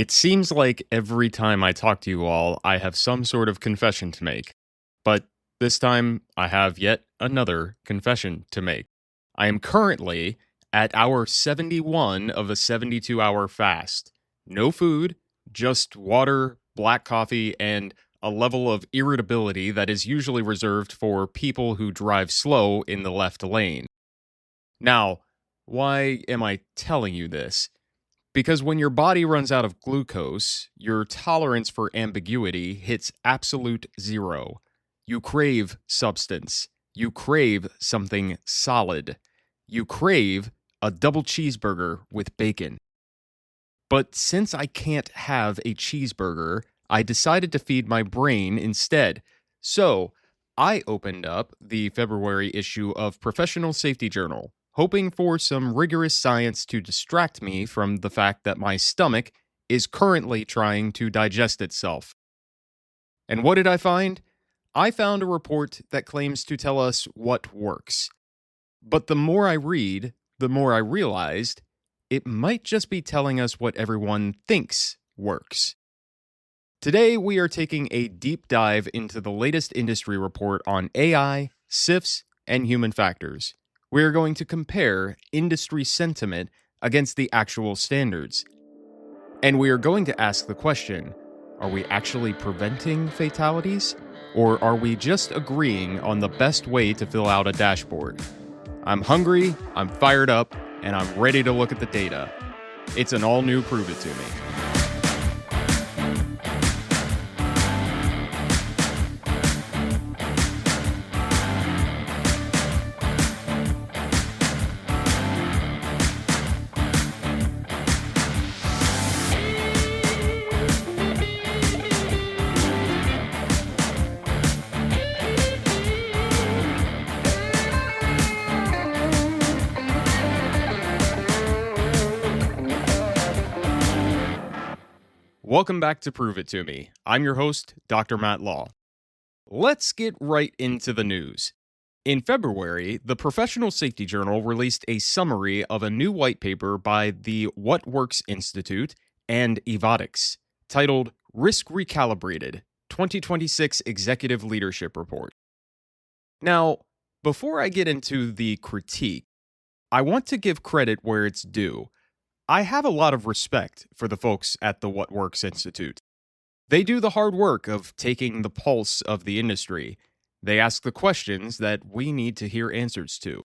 It seems like every time I talk to you all, I have some sort of confession to make. But this time, I have yet another confession to make. I am currently at hour 71 of a 72-hour fast. No food, just water, black coffee, and a level of irritability that is usually reserved for people who drive slow in the left lane. Now, why am I telling you this? Because when your body runs out of glucose, your tolerance for ambiguity hits absolute zero. You crave substance. You crave something solid. You crave a double cheeseburger with bacon. But since I can't have a cheeseburger, I decided to feed my brain instead. So, I opened up the February issue of Professional Safety Journal, hoping for some rigorous science to distract me from the fact that my stomach is currently trying to digest itself. And what did I find? I found a report that claims to tell us what works. But the more I read, the more I realized it might just be telling us what everyone thinks works. Today, we are taking a deep dive into the latest industry report on AI, SIFs, and human factors. We are going to compare industry sentiment against the actual standards. And we are going to ask the question, are we actually preventing fatalities? Or are we just agreeing on the best way to fill out a dashboard? I'm hungry, I'm fired up, and I'm ready to look at the data. It's an all-new Prove It To Me. Welcome back to Prove It To Me. I'm your host, Dr. Matt Law. Let's get right into the news. In February, the Professional Safety Journal released a summary of a new white paper by the Works Institute and Evotix, titled Risk Recalibrated, 2026 Executive Leadership Report. Now, before I get into the critique, I want to give credit where it's due. I have a lot of respect for the folks at the Works Institute. They do the hard work of taking the pulse of the industry. They ask the questions that we need to hear answers to.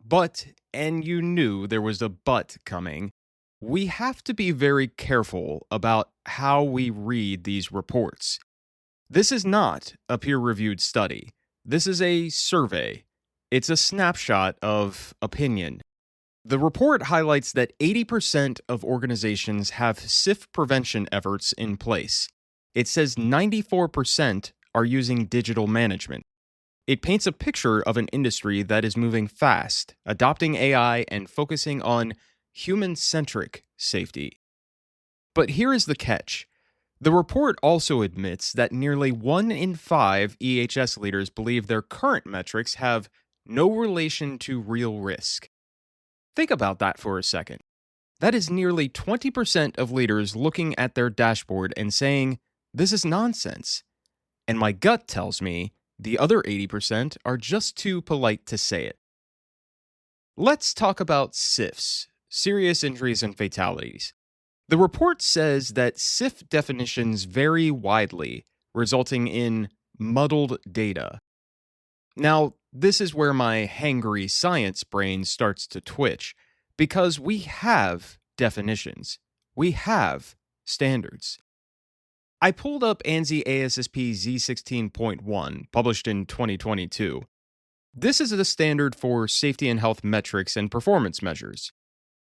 But, and you knew there was a but coming, we have to be very careful about how we read these reports. This is not a peer-reviewed study. This is a survey. It's a snapshot of opinion. The report highlights that 80% of organizations have SIF prevention efforts in place. It says 94% are using digital management. It paints a picture of an industry that is moving fast, adopting AI and focusing on human-centric safety. But here is the catch. The report also admits that nearly 1 in 5 EHS leaders believe their current metrics have no relation to real risk. Think about that for a second. That is nearly 20% of leaders looking at their dashboard and saying, this is nonsense. And my gut tells me the other 80% are just too polite to say it. Let's talk about SIFs, serious injuries and fatalities. The report says that SIF definitions vary widely, resulting in muddled data. Now, this is where my hangry science brain starts to twitch, because we have definitions. We have standards. I pulled up ANSI ASSP Z16.1, published in 2022. This is the standard for safety and health metrics and performance measures.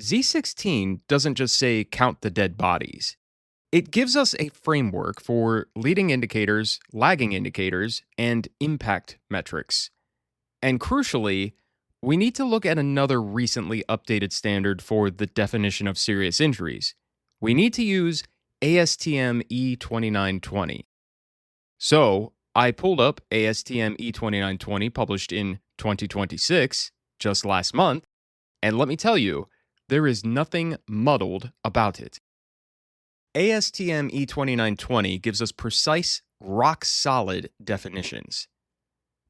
Z16 doesn't just say count the dead bodies. It gives us a framework for leading indicators, lagging indicators, and impact metrics. And crucially, we need to look at another recently updated standard for the definition of serious injuries. We need to use ASTM E2920. So, I pulled up ASTM E2920 published in 2026, just last month, and let me tell you, there is nothing muddled about it. ASTM E2920 gives us precise, rock-solid definitions.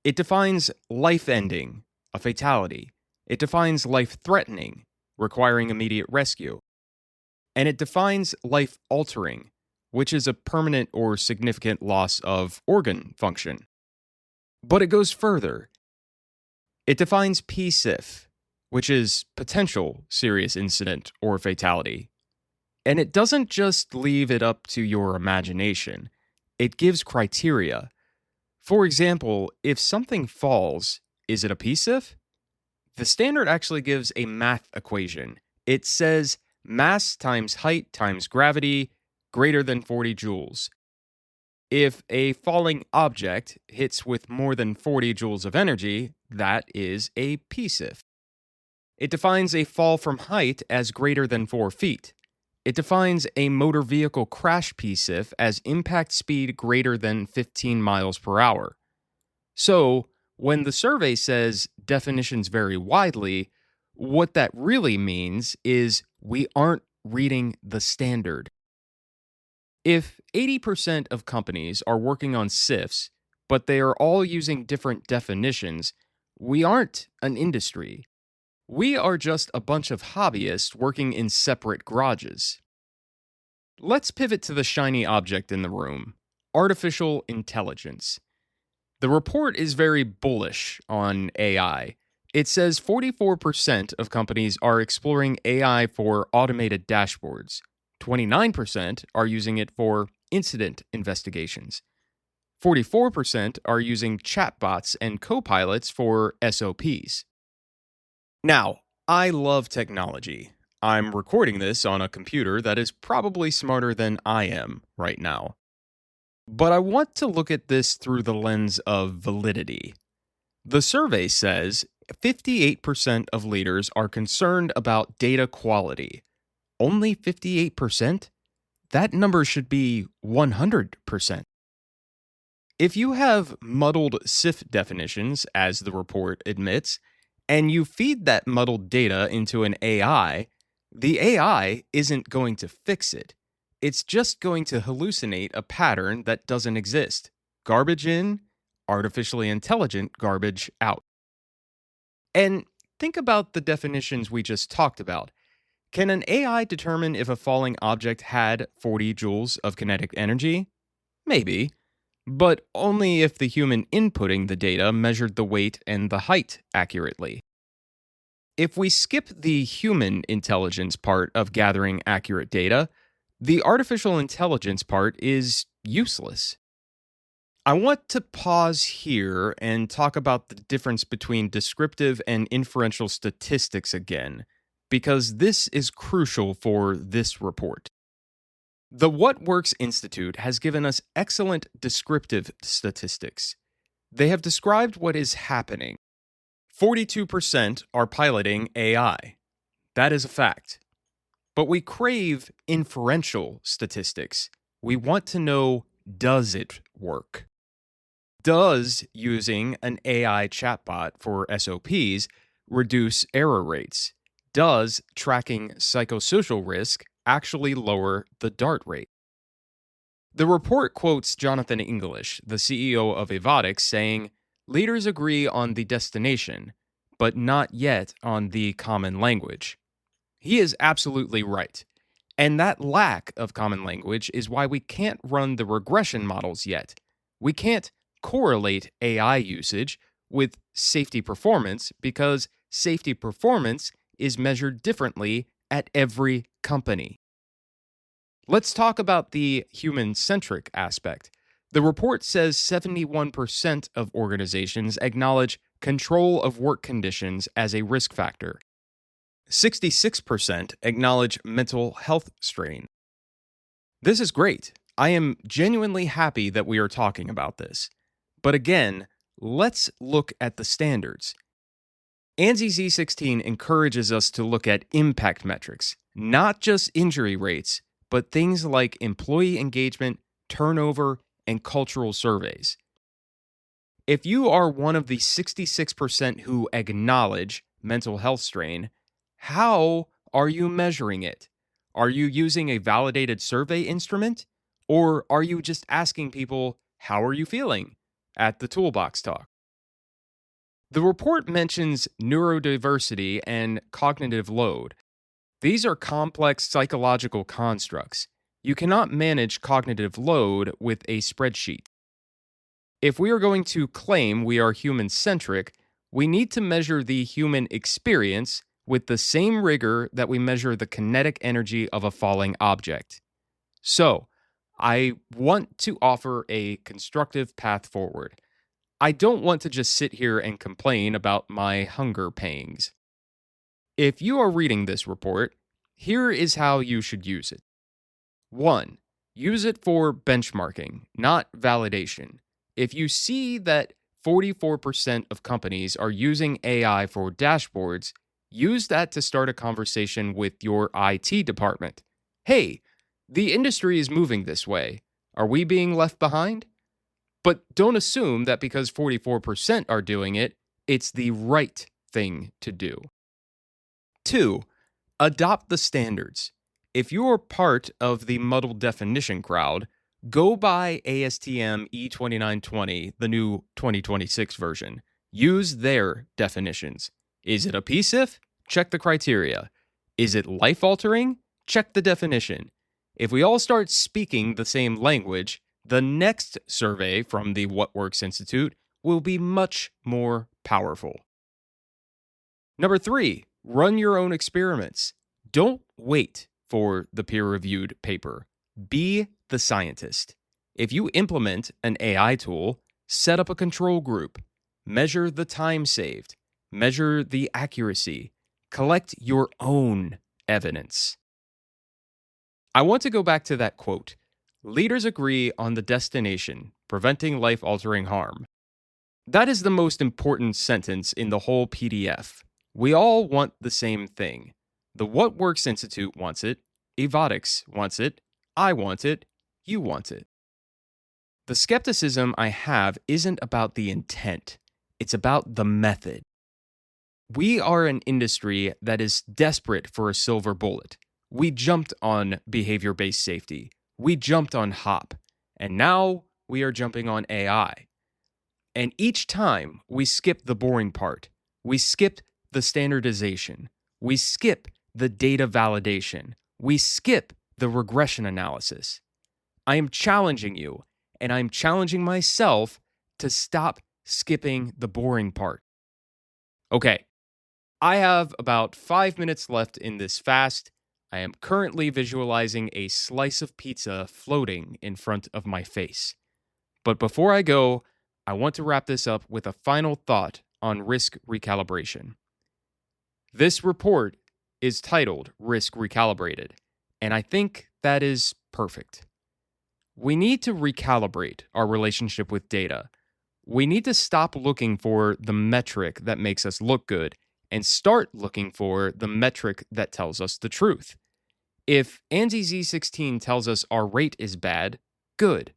It defines life-ending, a fatality. It defines life-threatening, requiring immediate rescue. And it defines life-altering, which is a permanent or significant loss of organ function. But it goes further. It defines PSIF, which is potential serious incident or fatality. And it doesn't just leave it up to your imagination. It gives criteria. For example, if something falls, is it a PSIF? The standard actually gives a math equation. It says mass times height times gravity greater than 40 joules. If a falling object hits with more than 40 joules of energy, that is a PSIF. It defines a fall from height as greater than 4 feet. It defines a motor vehicle crash PSIF as impact speed greater than 15 miles per hour. So, when the survey says definitions vary widely, what that really means is we aren't reading the standard. If 80% of companies are working on SIFs, but they are all using different definitions, we aren't an industry. We are just a bunch of hobbyists working in separate garages. Let's pivot to the shiny object in the room, artificial intelligence. The report is very bullish on AI. It says 44% of companies are exploring AI for automated dashboards. 29% are using it for incident investigations. 44% are using chatbots and copilots for SOPs. Now, I love technology. I'm recording this on a computer that is probably smarter than I am right now. But I want to look at this through the lens of validity. The survey says 58% of leaders are concerned about data quality. Only 58%? That number should be 100%. If you have muddled SIF definitions, as the report admits, and you feed that muddled data into an AI, the AI isn't going to fix it. It's just going to hallucinate a pattern that doesn't exist. Garbage in, artificially intelligent garbage out. And think about the definitions we just talked about. Can an AI determine if a falling object had 40 joules of kinetic energy? Maybe, but only if the human inputting the data measured the weight and the height accurately. If we skip the human intelligence part of gathering accurate data, the artificial intelligence part is useless. I want to pause here and talk about the difference between descriptive and inferential statistics again, because this is crucial for this report. The Works Institute has given us excellent descriptive statistics. They have described what is happening. 42% are piloting AI. That is a fact. But we crave inferential statistics. We want to know, does it work? Does using an AI chatbot for SOPs reduce error rates? Does tracking psychosocial risk actually lower the DART rate? The report quotes Jonathan English, the CEO of Evotix, saying, "Leaders agree on the destination, but not yet on the common language." He is absolutely right. And that lack of common language is why we can't run the regression models yet. We can't correlate AI usage with safety performance because safety performance is measured differently at every company. Let's talk about the human-centric aspect. The report says 71% of organizations acknowledge control of work conditions as a risk factor. 66% acknowledge mental health strain. This is great. I am genuinely happy that we are talking about this. But again, let's look at the standards. ANSI Z16 encourages us to look at impact metrics, not just injury rates, but things like employee engagement, turnover, and cultural surveys. If you are one of the 66% who acknowledge mental health strain, how are you measuring it? Are you using a validated survey instrument? Or are you just asking people, how are you feeling, at the toolbox talk? The report mentions neurodiversity and cognitive load. These are complex psychological constructs. You cannot manage cognitive load with a spreadsheet. If we are going to claim we are human-centric, we need to measure the human experience with the same rigor that we measure the kinetic energy of a falling object. So, I want to offer a constructive path forward. I don't want to just sit here and complain about my hunger pangs. If you are reading this report, here is how you should use it. 1. Use it for benchmarking, not validation. If you see that 44% of companies are using AI for dashboards, use that to start a conversation with your IT department. Hey, the industry is moving this way. Are we being left behind? But don't assume that because 44% are doing it, it's the right thing to do. 2. Adopt the standards. If you're part of the muddled definition crowd, go buy ASTM E2920, the new 2026 version. Use their definitions. Is it a PSIF? Check the criteria. Is it life-altering? Check the definition. If we all start speaking the same language, the next survey from the Works Institute will be much more powerful. Number 3, run your own experiments. Don't wait for the peer-reviewed paper. Be the scientist. If you implement an AI tool, set up a control group, measure the time saved, measure the accuracy, collect your own evidence. I want to go back to that quote. Leaders agree on the destination, preventing life-altering harm. That is the most important sentence in the whole PDF. We all want the same thing. The Works Institute wants it, Evotix wants it, I want it, you want it. The skepticism I have isn't about the intent, it's about the method. We are an industry that is desperate for a silver bullet. We jumped on behavior-based safety. We jumped on HOP. And now we are jumping on AI. And each time we skip the boring part. We skip the standardization. We skip the data validation. We skip the regression analysis. I am challenging you, and I'm challenging myself to stop skipping the boring part. Okay, I have about 5 minutes left in this fast. I am currently visualizing a slice of pizza floating in front of my face. But before I go, I want to wrap this up with a final thought on risk recalibration. This report is titled Risk Recalibrated, and I think that is perfect. We need to recalibrate our relationship with data. We need to stop looking for the metric that makes us look good and start looking for the metric that tells us the truth. If ANSI Z16 tells us our rate is bad, good.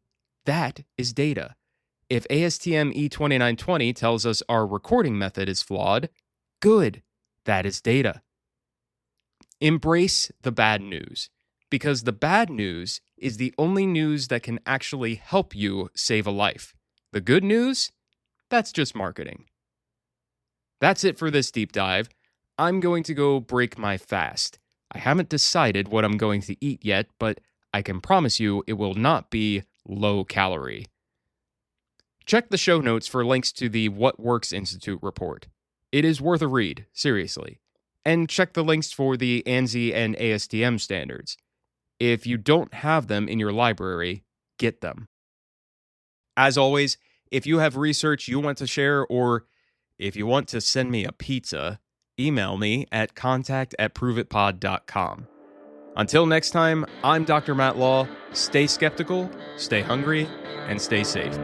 That is data. If ASTM E2920 tells us our recording method is flawed, good. That is data. Embrace the bad news, because the bad news is the only news that can actually help you save a life. The good news? That's just marketing. That's it for this deep dive. I'm going to go break my fast. I haven't decided what I'm going to eat yet, but I can promise you it will not be low calorie. Check the show notes for links to the Works Institute report. It is worth a read, seriously. And check the links for the ANSI and ASTM standards. If you don't have them in your library, get them. As always, if you have research you want to share, or if you want to send me a pizza, email me at contact@proveitpod.com. Until next time, I'm Dr. Matt Law. Stay skeptical, stay hungry, and stay safe.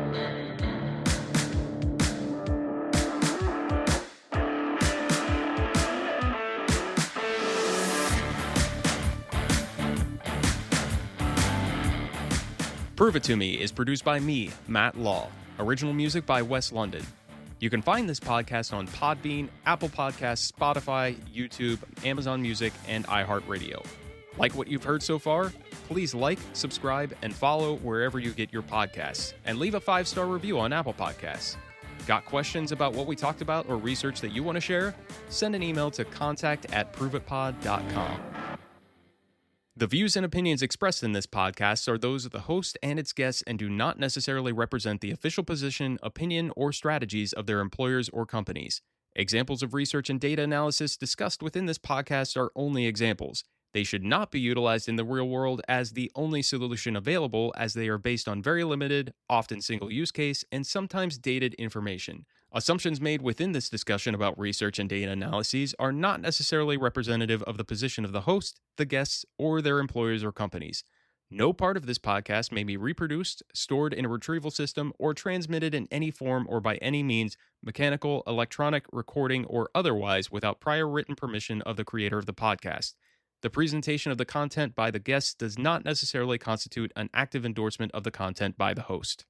Prove It To Me is produced by me, Matt Law. Original music by Wes London. You can find this podcast on Podbean, Apple Podcasts, Spotify, YouTube, Amazon Music, and iHeartRadio. Like what you've heard so far? Please like, subscribe, and follow wherever you get your podcasts, and leave a 5-star review on Apple Podcasts. Got questions about what we talked about or research that you want to share? Send an email to contact@proveitpod.com. The views and opinions expressed in this podcast are those of the host and its guests and do not necessarily represent the official position, opinion, or strategies of their employers or companies. Examples of research and data analysis discussed within this podcast are only examples. They should not be utilized in the real world as the only solution available, as they are based on very limited, often single use case, and sometimes dated information. Assumptions made within this discussion about research and data analyses are not necessarily representative of the position of the host, the guests, or their employers or companies. No part of this podcast may be reproduced, stored in a retrieval system, or transmitted in any form or by any means, mechanical, electronic, recording, or otherwise, without prior written permission of the creator of the podcast. The presentation of the content by the guests does not necessarily constitute an active endorsement of the content by the host.